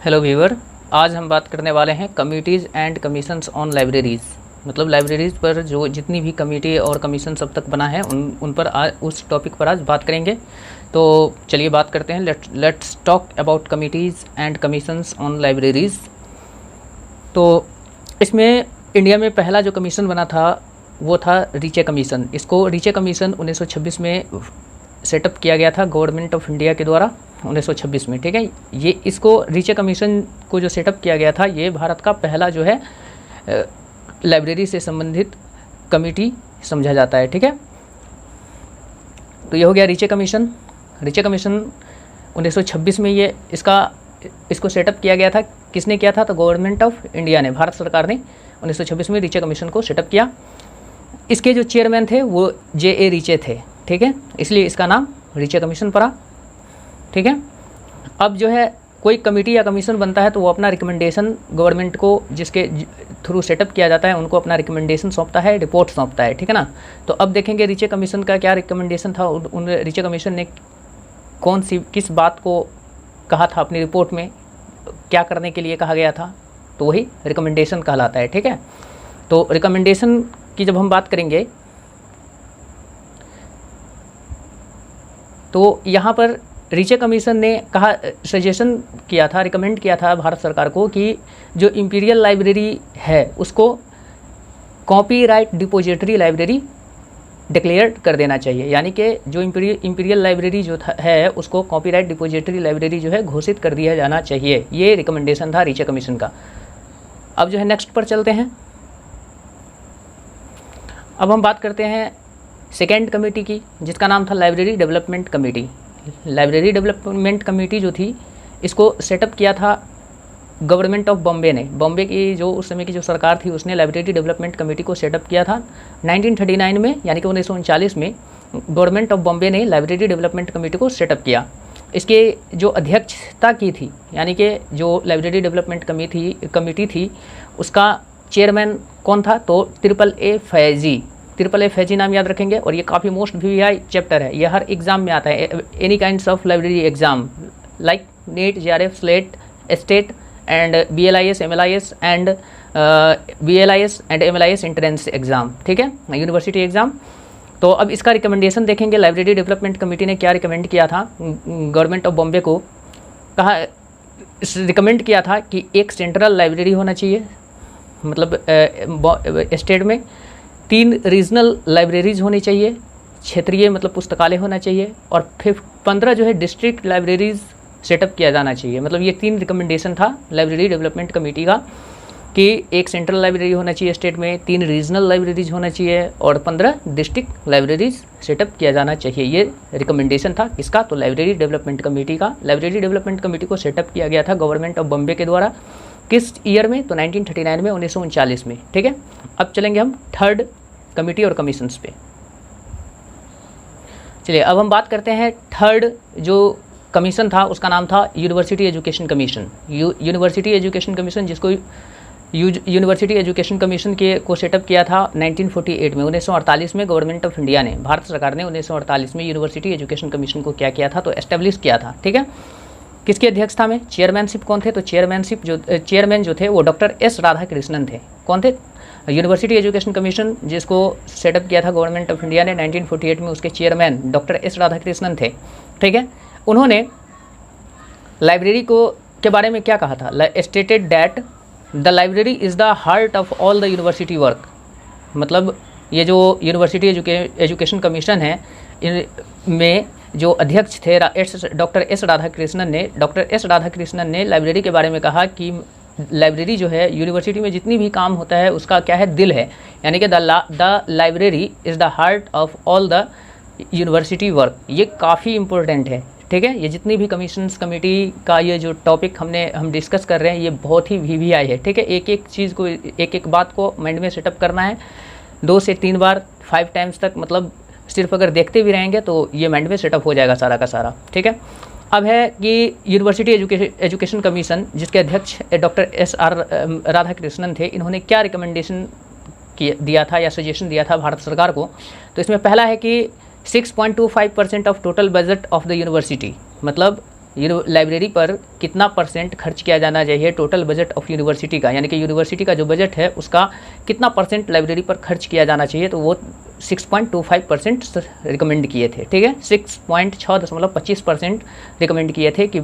Hello viewer, आज हम बात करने वाले हैं committees and commissions on libraries. मतलब लाइब्रेरीज़ पर जो जितनी भी कमेटी और कमीशन सब तक बना है उन पर आज उस टॉपिक पर आज बात करेंगे। तो चलिए बात करते हैं। Let's talk about committees and commissions on libraries. तो इसमें इंडिया में पहला जो कमीशन बना था वो था रीचे कमीशन। इसको रीचे कमीशन 1926 में सेटअप किया गया था गवर्नमेंट ऑफ इंडिया के द्वारा 1926 में। ठीक है, ये इसको रीचे कमीशन को जो सेटअप किया गया था ये भारत का पहला जो है लाइब्रेरी से संबंधित कमेटी समझा जाता है। ठीक है, तो ये हो गया रीचे कमीशन। रीचे कमीशन 1926 में ये इसको सेटअप किया गया था। किसने किया था? तो गवर्नमेंट ऑफ इंडिया ने, भारत सरकार ने 1926 में रीचे कमीशन को सेटअप किया। इसके जो चेयरमैन थे वो J.A. रीचे थे। ठीक है, इसलिए इसका नाम रीचे कमीशन पड़ा। ठीक है, अब जो है कोई कमेटी या कमीशन बनता है तो वो अपना रिकमेंडेशन गवर्नमेंट को, जिसके थ्रू सेटअप किया जाता है, उनको अपना रिकमेंडेशन सौंपता है, रिपोर्ट सौंपता है। ठीक है ना। तो अब देखेंगे रीचे कमीशन का क्या रिकमेंडेशन था। उन रीचे कमीशन ने किस बात को कहा था अपनी रिपोर्ट में, क्या करने के लिए कहा गया था, तो वही रिकमेंडेशन कहलाता है। ठीक है, तो रिकमेंडेशन की जब हम बात करेंगे तो यहाँ पर रीचे कमीशन ने कहा, सजेशन किया था, रिकमेंड किया था भारत सरकार को कि जो इंपीरियल लाइब्रेरी है उसको कॉपीराइट डिपोजिटरी लाइब्रेरी डिक्लेयर कर देना चाहिए। यानी कि जो इंपीरियल लाइब्रेरी जो है उसको कॉपीराइट डिपोजिटरी लाइब्रेरी जो है घोषित कर दिया जाना चाहिए। ये रिकमेंडेशन था रीचे कमीशन का। अब जो है नेक्स्ट पर चलते हैं। अब हम बात करते हैं सेकेंड कमेटी की, जिसका नाम था library development committee. Library development committee जो थी इसको सेटअप किया था गवर्नमेंट ऑफ बॉम्बे ने। बॉम्बे की जो उस समय की जो सरकार थी उसने लाइब्रेरी डेवलपमेंट कमेटी को सेटअप किया था 1939 में, यानी कि 1939 में गवर्नमेंट ऑफ बॉम्बे ने लाइब्रेरी डेवलपमेंट कमेटी को सेटअप किया। इसके जो अध्यक्षता की थी, यानी कि जो लाइब्रेरी डेवलपमेंट कमेटी थी उसका चेयरमैन कौन था? तो A फैजी नाम याद रखेंगे। और ये काफ़ी मोस्ट VVI चैप्टर है, ये हर एग्ज़ाम में आता है। Any kinds of library exam like net, JRF, slate, state and BLIS, MLIS and BLIS and MLIS entrance exam. ठीक है, यूनिवर्सिटी एग्ज़ाम। तो अब इसका रिकमेंडेशन देखेंगे। लाइब्रेरी डेवलपमेंट कमेटी ने क्या रिकमेंड किया था गवर्नमेंट ऑफ बॉम्बे को? रिकमेंड किया था कि एक सेंट्रल लाइब्रेरी होना चाहिए, मतलब स्टेट में 3 रीजनल लाइब्रेरीज होनी चाहिए, क्षेत्रीय मतलब पुस्तकालय होना चाहिए, और फिर 15 जो है डिस्ट्रिक्ट लाइब्रेरीज सेटअप किया जाना चाहिए। मतलब ये 3 रिकमेंडेशन था लाइब्रेरी डेवलपमेंट कमेटी का कि एक सेंट्रल लाइब्रेरी होना चाहिए स्टेट में, 3 रीजनल लाइब्रेरीज होना चाहिए और 15 डिस्ट्रिक्ट लाइब्रेरीज सेटअप किया जाना चाहिए। ये रिकमेंडेशन था किसका? तो लाइब्रेरी डेवलपमेंट कमेटी का। लाइब्रेरी डेवलपमेंट कमेटी को सेटअप किया गया था गवर्नमेंट ऑफ बॉम्बे के द्वारा। किस ईयर में? तो 1939 में, 1939 में। ठीक है, अब चलेंगे हम थर्ड कमेटी और कमीशंस पे। चलिए अब हम बात करते हैं थर्ड जो कमीशन था उसका नाम था university education commission. University education commission, जिसको यूनिवर्सिटी एजुकेशन कमीशन को सेटअप किया था 1948 में, 1948 में गवर्नमेंट ऑफ इंडिया ने, भारत सरकार ने 1948 में यूनिवर्सिटी एजुकेशन कमीशन को क्या किया था? तो एस्टेब्लिश किया था। ठीक है, किसकी अध्यक्षता में? चेयरमैनशिप कौन थे? तो चेयरमैन जो थे वो डॉक्टर S. राधाकृष्णन थे। कौन थे? यूनिवर्सिटी एजुकेशन कमीशन जिसको सेटअप किया था गवर्नमेंट ऑफ इंडिया ने 1948 में, उसके चेयरमैन डॉक्टर S. राधाकृष्णन थे। ठीक है, उन्होंने लाइब्रेरी के बारे में क्या कहा था? Stated that the library is the heart of all the university work. मतलब ये जो यूनिवर्सिटी एजुकेशन कमीशन है में जो अध्यक्ष थे डॉक्टर S. राधाकृष्णन ने लाइब्रेरी के बारे में कहा कि लाइब्रेरी जो है यूनिवर्सिटी में जितनी भी काम होता है उसका क्या है? दिल है। यानी कि the library is the heart of all the university work. ये काफ़ी इंपॉर्टेंट है। ठीक है, ये जितनी भी कमीशंस कमेटी का ये जो टॉपिक हम डिस्कस कर रहे हैं ये बहुत ही VVI है। ठीक है, एक एक चीज़ को, एक एक बात को माइंड में सेटअप करना है 2 से 3 बार, 5 टाइम्स तक। मतलब सिर्फ अगर देखते भी रहेंगे तो ये माइंड में सेटअप हो जाएगा सारा का सारा। ठीक है, अब है कि यूनिवर्सिटी एजुकेशन कमीशन जिसके अध्यक्ष डॉक्टर S. राधाकृष्णन थे, इन्होंने क्या रिकमेंडेशन दिया था या सजेशन दिया था भारत सरकार को? तो इसमें पहला है कि 6.25% of total budget of the university, मतलब लाइब्रेरी पर कितना परसेंट खर्च किया जाना चाहिए टोटल बजट ऑफ यूनिवर्सिटी का, यानी कि यूनिवर्सिटी का जो बजट है उसका कितना परसेंट लाइब्रेरी पर खर्च किया जाना चाहिए, तो वो 6.25% रिकमेंड किए थे। ठीक है, 6.25% रिकमेंड किए थे कि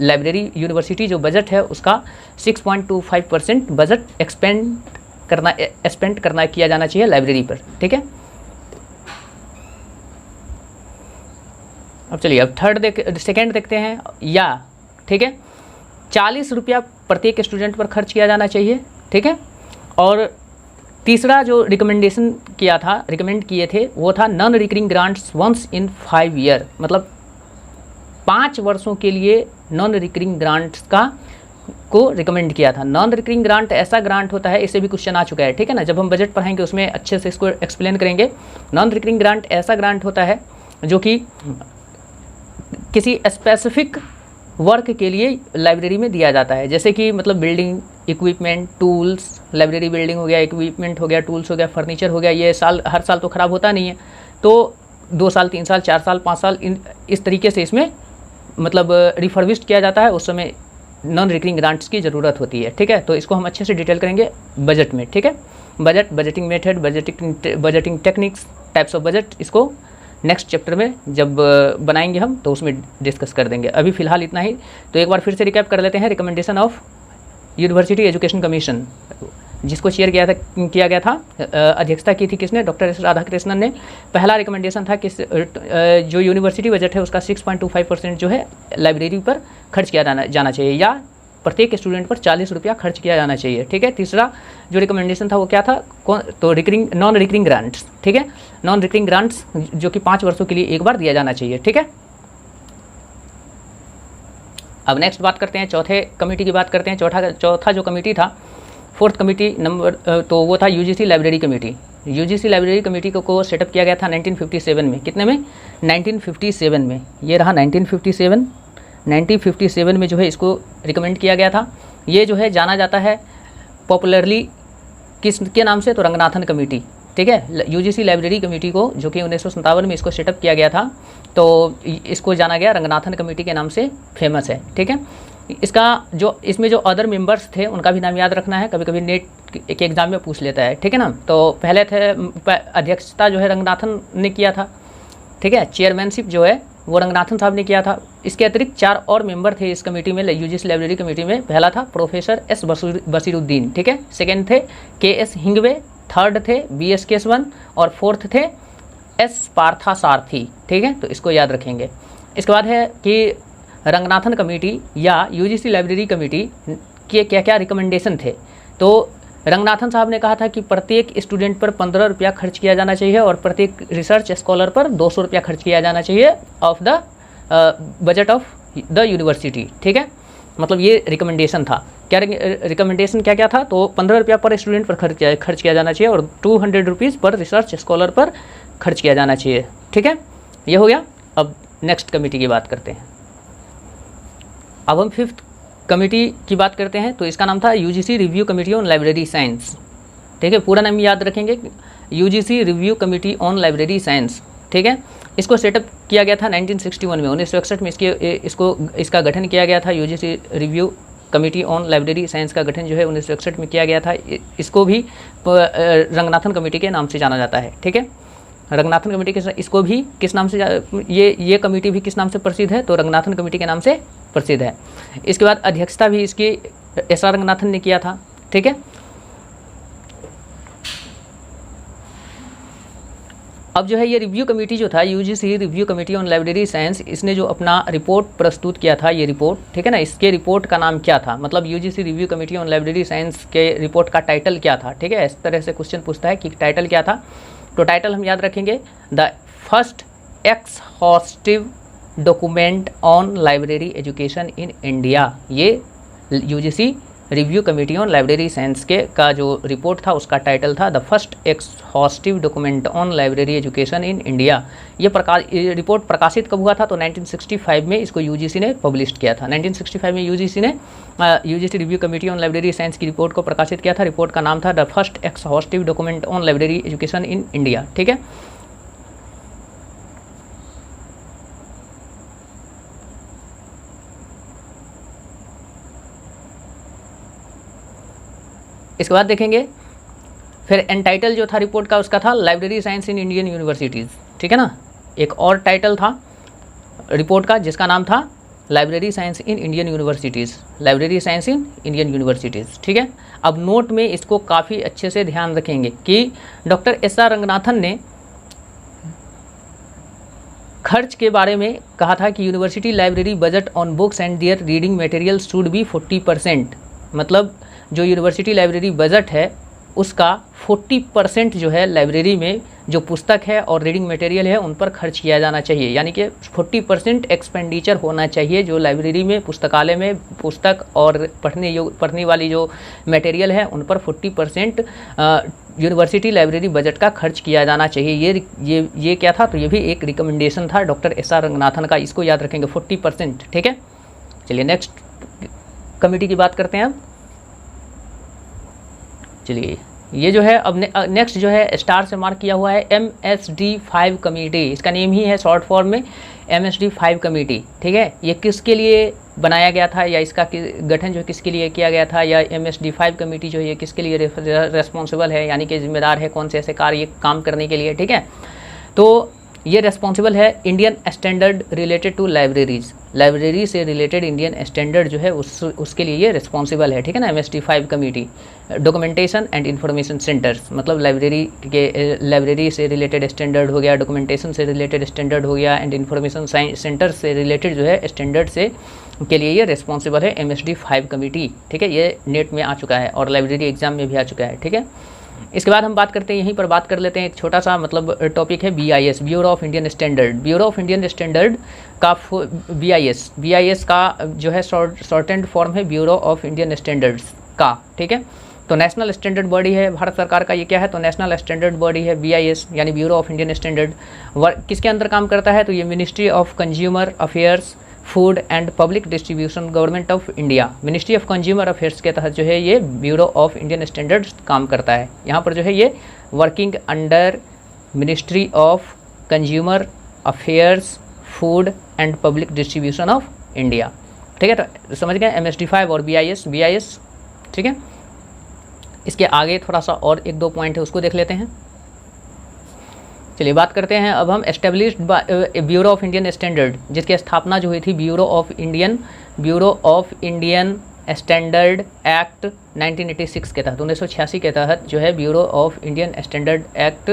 लाइब्रेरी यूनिवर्सिटी जो बजट है उसका 6.25% बजट स्पेंड करना किया जाना चाहिए लाइब्रेरी पर। ठीक है, अब चलिए अब सेकेंड देखते हैं। या ठीक है, 40 रुपया प्रत्येक स्टूडेंट पर खर्च किया जाना चाहिए। ठीक है, और तीसरा जो रिकमेंड किए थे वो था non recurring grants once in 5 year, मतलब 5 वर्षों के लिए नॉन रिकरिंग ग्रांट्स को रिकमेंड किया था। नॉन रिकरिंग ग्रांट ऐसा ग्रांट होता है, इससे भी क्वेश्चन आ चुका है। ठीक है ना, जब हम बजट पढ़ाएंगे उसमें अच्छे से इसको एक्सप्लेन करेंगे। नॉन रिकरिंग ग्रांट ऐसा ग्रांट होता है जो कि किसी स्पेसिफिक वर्क के लिए लाइब्रेरी में दिया जाता है, जैसे कि मतलब building equipment, tools, library building हो गया, इक्विपमेंट हो गया, टूल्स हो गया, फर्नीचर हो गया। ये हर साल तो ख़राब होता नहीं है, तो 2 साल 3 साल 4 साल 5 साल इस तरीके से इसमें मतलब रिफर्बिश्ड किया जाता है, उस समय नॉन रिकरिंग ग्रांट्स की ज़रूरत होती है। ठीक है, तो इसको हम अच्छे से डिटेल करेंगे बजट में। ठीक है, budgeting method, budgeting techniques, types of budget, इसको नेक्स्ट चैप्टर में जब बनाएंगे हम तो उसमें डिस्कस कर देंगे। अभी फ़िलहाल इतना ही। तो एक बार फिर से रिकैप कर लेते हैं। Recommendation of university education commission, जिसको चेयर किया गया था, अध्यक्षता की थी किसने? डॉक्टर एस राधाकृष्णन ने। पहला रिकमेंडेशन था कि जो यूनिवर्सिटी बजट है उसका 6.25% जो है लाइब्रेरी पर खर्च किया जाना चाहिए, या प्रत्येक स्टूडेंट पर 40 रुपया खर्च किया जाना चाहिए। ठीक है, तीसरा जो रिकमेंडेशन था वो क्या था? तो नॉन रिकरिंग ग्रांट्स। ठीक है, नॉन रिकरिंग ग्रांट्स जो कि 5 वर्षों के लिए एक बार दिया जाना चाहिए। ठीक है, अब नेक्स्ट बात करते हैं, चौथे कमेटी की बात करते हैं। चौथा जो कमेटी था, फोर्थ कमेटी नंबर, तो वो था UGC library committee. UGC library committee को सेटअप किया गया था 1957 में। कितने में? 1957 में। ये रहा 1957 में जो है इसको रिकमेंड किया गया था। ये जो है जाना जाता है पॉपुलरली किसके नाम से? तो रंगनाथन कमेटी। ठीक है, यूजीसी लाइब्रेरी कमेटी को जो कि 1957 में इसको सेटअप किया गया था, तो इसको जाना गया रंगनाथन कमेटी के नाम से फेमस है। ठीक है, इसमें जो अदर मेंबर्स थे उनका भी नाम याद रखना है, कभी कभी नेट एक एग्जाम में पूछ लेता है। ठीक है ना, तो पहले थे अध्यक्षता जो है रंगनाथन ने किया था। ठीक है, चेयरमैनशिप जो है वो रंगनाथन साहब ने किया था। इसके अतिरिक्त 4 और मेंबर थे इस कमेटी में, यूजीसी लाइब्रेरी कमेटी में। पहला था प्रोफेसर एस बसीरुद्दीन। ठीक है, सेकेंड थे KS हिंगवे, थर्ड थे BS केसवन और फोर्थ थे S पार्थसारथी। ठीक है, तो इसको याद रखेंगे। इसके बाद है कि रंगनाथन कमेटी या यूजीसी लाइब्रेरी कमेटी के क्या क्या रिकमेंडेशन थे। तो रंगनाथन साहब ने कहा था कि प्रत्येक स्टूडेंट पर 15 रुपया खर्च किया जाना चाहिए और प्रत्येक रिसर्च स्कॉलर पर 200 रुपया खर्च किया जाना चाहिए of the budget of the university. ठीक है, मतलब ये रिकमेंडेशन था। क्या रिकमेंडेशन क्या क्या था? तो 15 रुपया पर स्टूडेंट पर खर्च किया जाना चाहिए और 200 रुपीज़ पर रिसर्च स्कॉलर पर खर्च किया जाना चाहिए। ठीक है, ये हो गया। अब नेक्स्ट कमेटी की बात करते हैं। अब हम 5th कमेटी की बात करते हैं। तो इसका नाम था UGC review committee on library science. ठीक है, पूरा नाम याद रखेंगे, UGC review committee on library science. ठीक है, इसको सेटअप किया गया था 1961 में। 1961 में इसका गठन किया गया था। UGC review committee on library science का गठन जो है 1961 में किया गया था। इसको भी रंगनाथन कमेटी के नाम से जाना जाता है। ठीक है, रंगनाथन कमेटी के इसको भी किस नाम से ये कमेटी भी किस नाम से प्रसिद्ध है? तो रंगनाथन कमेटी के नाम से प्रसिद्ध है। इसके बाद अध्यक्षता भी इसकी SR रंगनाथन ने किया था। ठीक है, अब जो है ये रिव्यू कमेटी जो था, UGC review committee on library science, इसने जो अपना रिपोर्ट प्रस्तुत किया था, ये रिपोर्ट, ठीक है ना, इसके रिपोर्ट का नाम क्या था? मतलब UGC review committee on library science के रिपोर्ट का टाइटल क्या था? ठीक है, इस तरह से क्वेश्चन पूछता है कि टाइटल क्या था। तो टाइटल हम याद रखेंगे, the first exhaustive document on library education in India. ये UGC review committee on library science के का जो रिपोर्ट था उसका टाइटल था the first exhaustive document on library education in India. ये रिपोर्ट प्रकाशित कब हुआ था? तो 1965 में इसको यूजीसी ने पब्लिश किया था। 1965 में यूजीसी ने UGC review committee on library science की रिपोर्ट को प्रकाशित किया था। रिपोर्ट का नाम था the first exhaustive document on library education in India. ठीक है, इसके बाद देखेंगे फिर एन टाइटल जो था रिपोर्ट का उसका था library science in Indian universities, ठीक है ना। एक और टाइटल था रिपोर्ट का जिसका नाम था library science in Indian universities, library science in Indian universities, ठीक है। अब नोट में इसको काफ़ी अच्छे से ध्यान रखेंगे कि डॉक्टर एस.आर. रंगनाथन ने खर्च के बारे में कहा था कि university library budget on books and their reading material should be 40%, मतलब जो यूनिवर्सिटी लाइब्रेरी बजट है उसका 40% जो है लाइब्रेरी में जो पुस्तक है और रीडिंग मटेरियल है उन पर खर्च किया जाना चाहिए, यानी कि 40% एक्सपेंडिचर होना चाहिए जो लाइब्रेरी में पुस्तकालय में पुस्तक और पढ़ने वाली जो मटेरियल है उन पर 40% यूनिवर्सिटी लाइब्रेरी बजट का खर्च किया जाना चाहिए। ये क्या था, तो ये भी एक रिकमेंडेशन था डॉक्टर एस.आर. रंगनाथन का, इसको याद रखेंगे 40%, ठीक है। चलिए नेक्स्ट कमेटी की बात करते हैं अब। चलिए ये जो है अब नेक्स्ट जो है स्टार से मार्क किया हुआ है MSD5 कमेटी, इसका नेम ही है शॉर्ट फॉर्म में MSD5 कमेटी, ठीक है। ये किसके लिए बनाया गया था या इसका गठन जो किसके लिए किया गया था, या MSD5 कमेटी जो है ये किसके लिए रेस्पॉन्सिबल है, यानी कि जिम्मेदार है कौन से ऐसे कार्य काम करने के लिए, ठीक है। तो ये रेस्पॉन्सिबल है Indian standard related to libraries, library से रिलेटेड इंडियन स्टैंडर्ड जो है उसके लिए ये रिस्पॉन्सिबल है, ठीक है ना। MSD5 committee documentation and information centres, मतलब लाइब्रेरी से रिलेटेड स्टैंडर्ड हो गया, डॉक्यूमेंटेशन से रिलेटेड स्टैंडर्ड हो गया एंड इंफॉर्मेशन सेंटर से रिलेटेड जो है स्टैंडर्ड से के लिए ये रिस्पॉन्सिबल है MSD5 कमेटी, ठीक है। ये नेट में आ चुका है और लाइब्रेरी एग्जाम में भी आ चुका है, ठीक है। इसके बाद हम बात करते हैं, यहीं पर बात कर लेते हैं एक छोटा सा मतलब टॉपिक है BIS, bureau of Indian standard. Bureau of Indian standard का BIS का जो है शॉर्टेंड फॉर्म है ब्यूरो ऑफ इंडियन स्टैंडर्ड्स का, ठीक है। तो नेशनल स्टैंडर्ड बॉडी है भारत सरकार का, ये क्या है, तो नेशनल स्टैंडर्ड बॉडी है BIS यानी ब्यूरो ऑफ इंडियन स्टैंडर्ड। किसके अंदर काम करता है, तो ये ministry of consumer affairs, food and public distribution, government of India, ministry of consumer affairs के तहत जो है ये ब्यूरो ऑफ इंडियन स्टैंडर्ड्स काम करता है। यहाँ पर जो है ये working under ministry of consumer affairs, food and public distribution of India, ठीक है। तो समझ गए MSD5 और BIS, ठीक है। इसके आगे थोड़ा सा और एक दो पॉइंट है उसको देख लेते हैं। चलिए बात करते हैं अब हम established bureau of Indian standard, जिसकी स्थापना जो हुई थी bureau of Indian standard act 1986 के तहत, 1986 के तहत जो है bureau of Indian standard act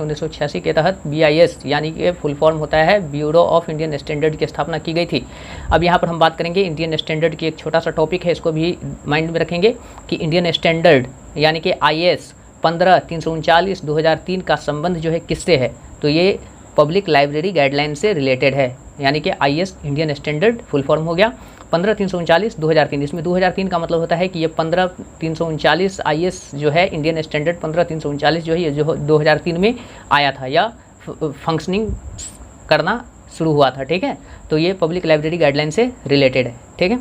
1986 के तहत BIS यानी कि फुल फॉर्म होता है ब्यूरो ऑफ इंडियन स्टैंडर्ड की स्थापना की गई थी। अब यहाँ पर हम बात करेंगे इंडियन स्टैंडर्ड की, एक छोटा सा टॉपिक है, इसको भी माइंड में रखेंगे कि इंडियन स्टैंडर्ड यानी कि IS 15/339/2003 का संबंध जो है किससे है, तो ये पब्लिक लाइब्रेरी गाइडलाइन से रिलेटेड है, यानी कि IS Indian standard full form हो गया 15/339/2003। इसमें 2003 का मतलब होता है कि ये 15/339 IS जो है इंडियन स्टैंडर्ड 15/339 जो है ये जो 2003 में आया था या फंक्शनिंग करना शुरू हुआ था, ठीक है। तो ये पब्लिक लाइब्रेरी गाइडलाइन से रिलेटेड है, ठीक है।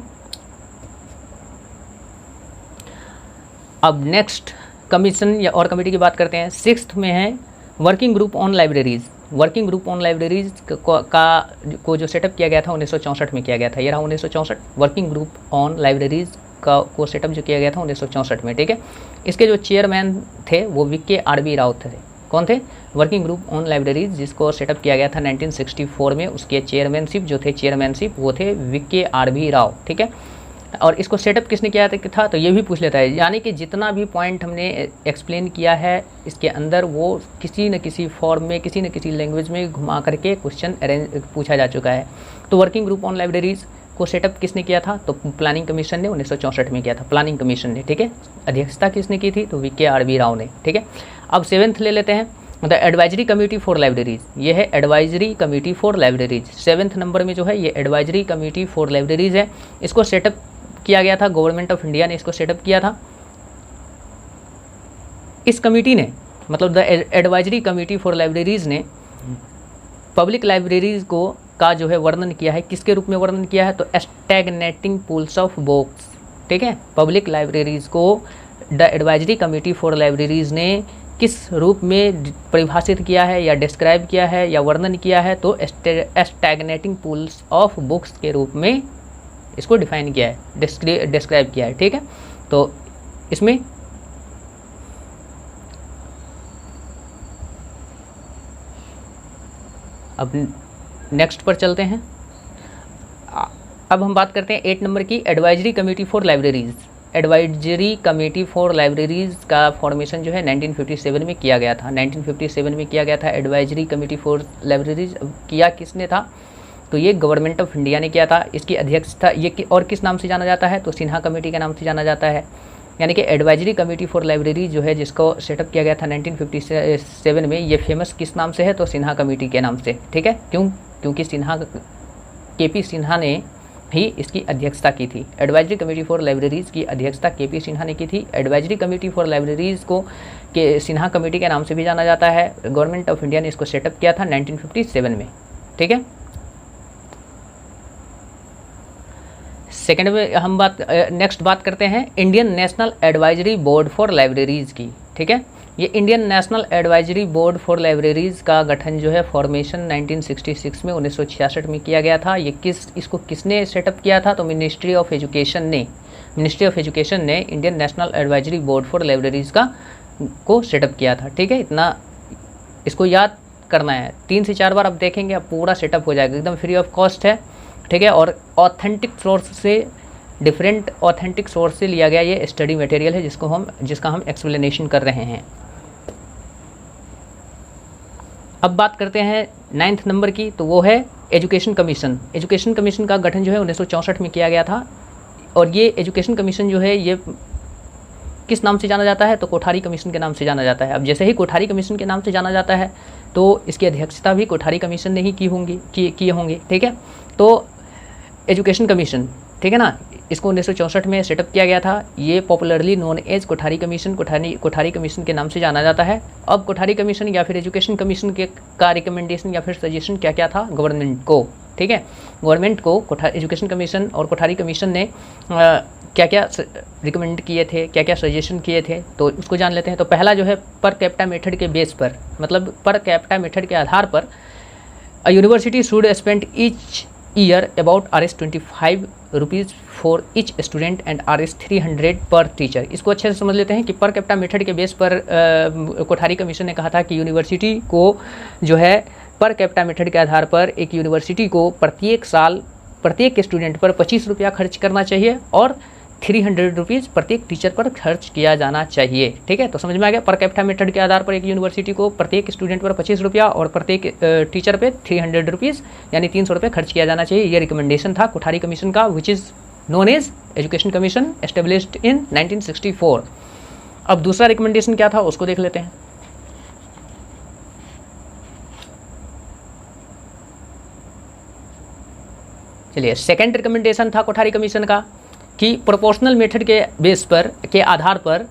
अब नेक्स्ट कमीशन या और कमेटी की बात करते हैं। 6th में है working group on libraries. Working group on libraries को जो सेटअप किया गया था 1964 में किया गया था, ये रहा 1964 वर्किंग ग्रुप ऑन लाइब्रेरीज़ को सेटअप जो किया गया था 1964 में, ठीक है। इसके जो चेयरमैन थे वो VK.R.B. राव थे। कौन थे, वर्किंग ग्रुप ऑन लाइब्रेरीज जिसको सेटअप किया गया था 1964 में, उसके चेयरमैनशिप वो थे VK.R.B. राव, ठीक है। और इसको सेटअप किसने किया था तो ये भी पूछ लेता है, यानी कि जितना भी पॉइंट हमने एक्सप्लेन किया है इसके अंदर वो किसी न किसी फॉर्म में किसी न किसी लैंग्वेज में घुमा करके क्वेश्चन पूछा जा चुका है। तो वर्किंग ग्रुप ऑन लाइब्रेरीज को सेटअप किसने किया था, तो प्लानिंग कमीशन ने 1964 में किया था, प्लानिंग कमीशन ने, ठीक है। अध्यक्षता किसने की थी, तो VK.R.B. राव ने, ठीक है। अब 7th ले लेते हैं, मतलब एडवाइजरी कमेटी फॉर लाइब्रेरीज, ये है advisory committee for libraries. 7th number में जो है ये एडवाइजरी कमेटी फॉर लाइब्रेरीज है। इसको सेटअप किया गया था, गवर्नमेंट ऑफ इंडिया ने इसको सेटअप किया था। इस कमेटी ने मतलब the advisory committee for libraries ने पब्लिक लाइब्रेरीज को का जो है वर्णन किया है, किसके रूप में वर्णन किया है, तो स्टैग्नेटिंग पूल्स ऑफ बुक्स, ठीक है। पब्लिक लाइब्रेरीज को the advisory committee for libraries ने किस रूप में परिभाषित किया है या डिस्क्राइब किया है या वर्णन किया है, तो स्टैग्नेटिंग पूल्स ऑफ बुक्स के रूप में इसको डिफाइन किया है, डिस्क्राइब किया है, ठीक है। तो इसमें अब नेक्स्ट पर चलते हैं। अब हम बात करते हैं 8 नंबर की, advisory committee for libraries. Advisory committee for libraries का फॉर्मेशन जो है 1957 में किया गया था। 1957 में किया गया था एडवाइजरी कमेटी फॉर लाइब्रेरीज़। किया किसने था? तो ये गवर्नमेंट ऑफ इंडिया ने किया था। इसकी अध्यक्षता ये और किस नाम से जाना जाता है? तो सिन्हा कमेटी के नाम से जाना जाता है। यानी कि एडवाइजरी कमेटी फॉर लाइब्रेरी जो है, जिसको सेटअप किया गया था 1957 में, ये फेमस किस नाम से है? तो सिन्हा कमेटी के नाम से। ठीक है, क्योंकि KP सिन्हा ने ही इसकी अध्यक्षता की थी। एडवाइजरी कमेटी फॉर लाइब्रेरीज़ की अध्यक्षता KP सिन्हा ने की थी। एडवाइजरी कमेटी फॉर लाइब्रेरीज़ को सिन्हा कमेटी के नाम से भी जाना जाता है। गवर्नमेंट ऑफ इंडिया ने इसको सेटअप किया था 1957 में। ठीक है, सेकेंड में हम नेक्स्ट बात करते हैं Indian national advisory board for libraries की। ठीक है, ये Indian national advisory board for libraries का गठन जो है फॉर्मेशन 1966 में 1966 में किया गया था। ये इसको किसने सेटअप किया था? तो मिनिस्ट्री ऑफ एजुकेशन ने Indian national advisory board for libraries को सेटअप किया था। ठीक है, इतना इसको याद करना है, 3 से 4 बार अब देखेंगे, अब पूरा सेटअप हो जाएगा, एकदम फ्री ऑफ कॉस्ट है। ठीक है, और ऑथेंटिक सोर्स से, डिफरेंट ऑथेंटिक सोर्स से लिया गया ये स्टडी मटेरियल है, जिसका हम एक्सप्लेनेशन कर रहे हैं। अब बात करते हैं 9th नंबर की, तो वो है एजुकेशन कमीशन। एजुकेशन कमीशन का गठन जो है 1964 में किया गया था। और ये एजुकेशन कमीशन जो है ये किस नाम से जाना जाता है? तो कोठारी कमीशन के नाम से जाना जाता है। अब जैसे ही कोठारी कमीशन के नाम से जाना जाता है तो इसकी अध्यक्षता भी कोठारी कमीशन ने ही किए होंगे। ठीक है, तो एजुकेशन कमीशन, ठीक है ना, इसको 1964 में सेटअप किया गया था। ये popularly known as Kothari commission, Kothari commission के नाम से जाना जाता है। अब कोठारी कमीशन या फिर एजुकेशन कमीशन का रिकमेंडेशन या फिर सजेशन क्या क्या था गवर्नमेंट को? ठीक है, गवर्नमेंट को एजुकेशन कमीशन और कोठारी कमीशन ने क्या क्या रिकमेंड किए थे, क्या क्या सजेशन किए थे, तो उसको जान लेते हैं। तो पहला जो है पर कैपिटा मेथड के बेस पर, मतलब पर कैपिटा मेथड के आधार पर university should spend each year about ₹25 for each student and ₹300 पर टीचर। इसको अच्छे से समझ लेते हैं कि पर कैपिटा मेथड के बेस पर कोठारी कमीशन ने कहा था कि यूनिवर्सिटी को जो है पर कैपिटा मेथड के आधार पर एक यूनिवर्सिटी को प्रत्येक साल प्रत्येक स्टूडेंट पर ₹25 खर्च करना चाहिए और ₹300 प्रत्येक टीचर पर खर्च किया जाना चाहिए। ठीक है, तो समझ में आ गया। पर कैपिटा मेथड के आधार पर एक यूनिवर्सिटी को प्रत्येक स्टूडेंट पर ₹25 और प्रत्येक टीचर पे ₹300 यानी ₹300 खर्च किया जाना चाहिए। ये रिकमेंडेशन था कोठारी कमीशन का, which is known as education commission, established in 1964। अब दूसरा रिकमेंडेशन क्या था उसको देख लेते हैं। चलिए, सेकेंड रिकमेंडेशन था कोठारी कमीशन का कि प्रोपोर्शनल मेथड के बेस पर के आधार पर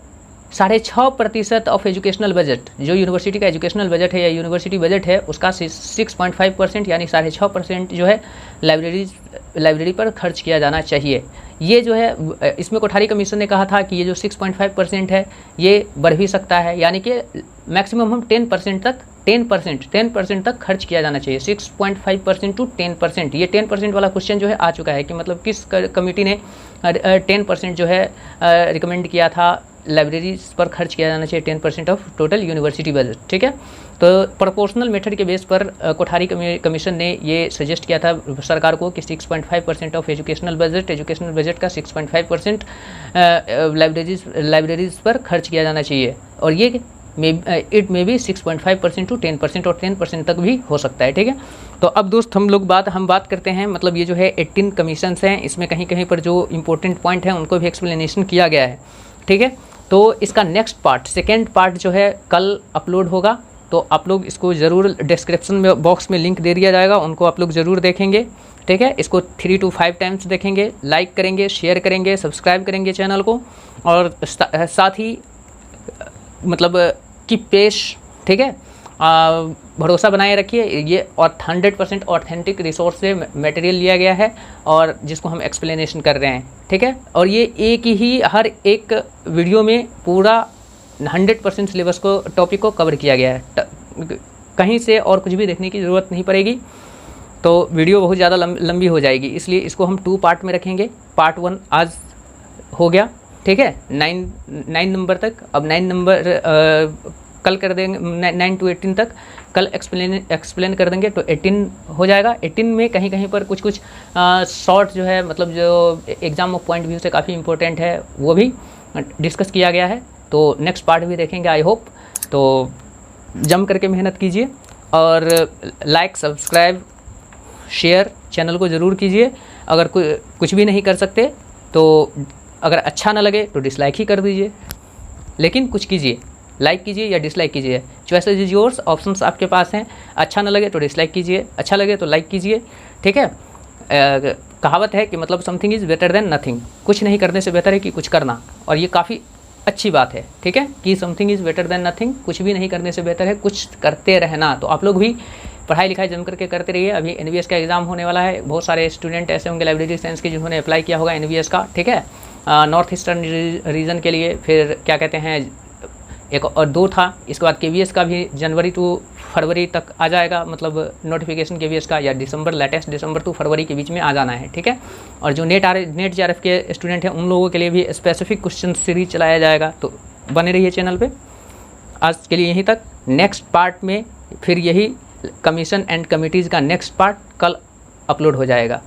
6.5% ऑफ एजुकेशनल बजट, जो यूनिवर्सिटी का एजुकेशनल बजट है या यूनिवर्सिटी बजट है, उसका 6.5% यानी 6.5% जो है लाइब्रेरी पर खर्च किया जाना चाहिए। ये जो है इसमें कोठारी कमीशन ने कहा था कि ये जो 6.5% है ये बढ़ भी सकता है, यानी कि मैक्सिमम हम 10% तक खर्च किया जाना चाहिए। 6.5% टू 10%। ये 10% वाला क्वेश्चन जो है आ चुका है कि मतलब किस कमेटी ने 10% जो है रिकमेंड किया था लाइब्रेरीज पर खर्च किया जाना चाहिए 10% ऑफ टोटल यूनिवर्सिटी बजट। ठीक है, तो प्रोपोर्शनल मेथड के बेस पर कोठारी कमीशन ने ये सजेस्ट किया था सरकार को कि 6.5% ऑफ एजुकेशनल बजट का 6.5% लाइब्रेरीज पर खर्च किया जाना चाहिए, और ये इट मे बी 6.5% टू 10% और 10% तक भी हो सकता है। ठीक है, तो अब दोस्त हम बात करते हैं, मतलब ये जो है 18 कमीशंस हैं, इसमें कहीं कहीं पर जो इंपॉर्टेंट पॉइंट हैं उनको भी एक्सप्लेनेशन किया गया है। ठीक है, तो इसका नेक्स्ट पार्ट, सेकेंड पार्ट जो है कल अपलोड होगा, तो आप लोग इसको ज़रूर डिस्क्रिप्शन में बॉक्स में लिंक दे दिया जाएगा, उनको आप लोग ज़रूर देखेंगे। ठीक है, इसको 3 to 5 टाइम्स देखेंगे, लाइक करेंगे, शेयर करेंगे, सब्सक्राइब करेंगे चैनल को, और साथ ही मतलब कि पेश, ठीक है, भरोसा बनाए रखिए। ये 100% ऑथेंटिक रिसोर्स से मटेरियल लिया गया है और जिसको हम एक्सप्लेनेशन कर रहे हैं। ठीक है, और ये हर एक वीडियो में पूरा 100% सिलेबस को, टॉपिक को कवर किया गया है, कहीं से और कुछ भी देखने की ज़रूरत नहीं पड़ेगी, तो वीडियो बहुत ज़्यादा लंबी हो जाएगी, इसलिए इसको हम 2 पार्ट में रखेंगे। पार्ट 1 आज हो गया, ठीक ठीक है, 9 नंबर तक। अब 9 नंबर कल कर देंगे, 9 to 18 तक कल एक्सप्लेन कर देंगे, तो 18 हो जाएगा। 18 में कहीं कहीं पर कुछ कुछ शॉर्ट जो है, मतलब जो एग्ज़ाम ऑफ पॉइंट व्यू से काफ़ी इंपॉर्टेंट है, वो भी डिस्कस किया गया है। तो नेक्स्ट पार्ट भी देखेंगे आई होप। तो जम करके मेहनत कीजिए और लाइक, सब्सक्राइब, शेयर चैनल को ज़रूर कीजिए। अगर कुछ भी नहीं कर सकते तो अगर अच्छा ना लगे तो डिसलाइक ही कर दीजिए, लेकिन कुछ कीजिए, लाइक कीजिए या डिसलाइक कीजिए, चॉइसेस इज योर्स, ऑप्शंस आपके पास हैं। अच्छा ना लगे तो डिसलाइक कीजिए, अच्छा लगे तो लाइक कीजिए, ठीक है। कहावत है कि मतलब something is better than nothing, कुछ नहीं करने से बेहतर है कि कुछ करना, और ये काफ़ी अच्छी बात है, ठीक है, कि something is better than nothing, कुछ भी नहीं करने से बेहतर है कुछ करते रहना। तो आप लोग भी पढ़ाई लिखाई जम करके करते रहिए। अभी एनवीएस का एग्ज़ाम होने वाला है, बहुत सारे स्टूडेंट ऐसे होंगे लाइब्रेरी साइंस के जिन्होंने अप्लाई किया होगा एनवीएस का, ठीक है, नॉर्थ ईस्टर्न रीजन के लिए। फिर क्या कहते हैं, एक और 2 था, इसके बाद केवीएस का भी जनवरी टू फरवरी तक आ जाएगा, मतलब नोटिफिकेशन केवीएस का, या दिसंबर, लेटेस्ट दिसंबर टू फरवरी के बीच में आ जाना है, ठीक है। और जो नेट जेआरएफ के स्टूडेंट हैं उन लोगों के लिए भी स्पेसिफिक क्वेश्चन सीरीज चलाया जाएगा, तो बने रहिए चैनल पे। आज के लिए यहीं तक, नेक्स्ट पार्ट में फिर यही कमीशन एंड कमिटीज़ का नेक्स्ट पार्ट कल अपलोड हो जाएगा।